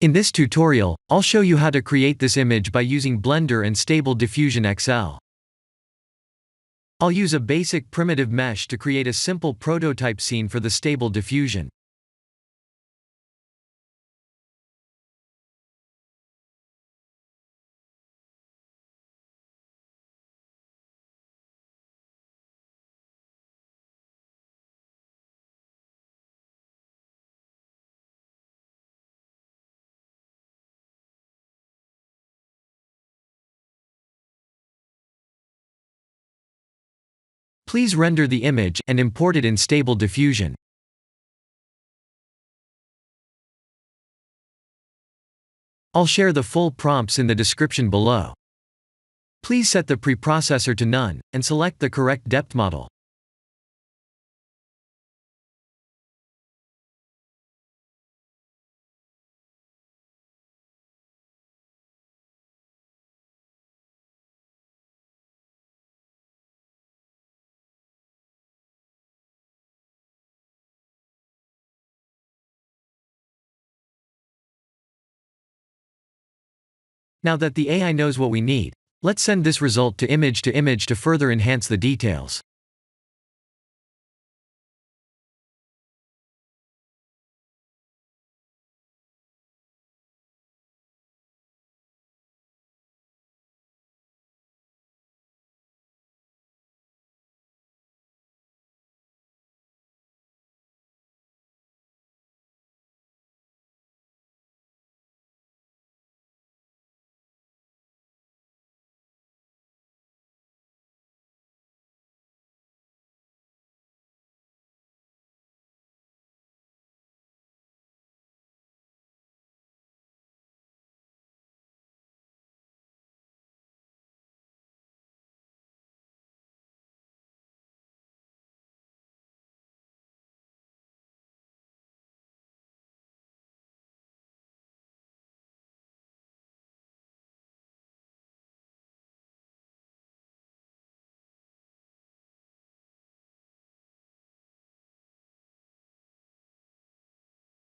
In this tutorial, I'll show you how to create this image by using Blender and Stable Diffusion XL. I'll use a basic primitive mesh to create a simple prototype scene for the Stable Diffusion. Please render the image and import it in Stable Diffusion. I'll share the full prompts in the description below. Please set the preprocessor to none, and select the correct depth model. Now that the AI knows what we need, let's send this result to image to further enhance the details.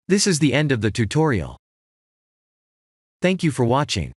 This is the end of the tutorial. Thank you for watching.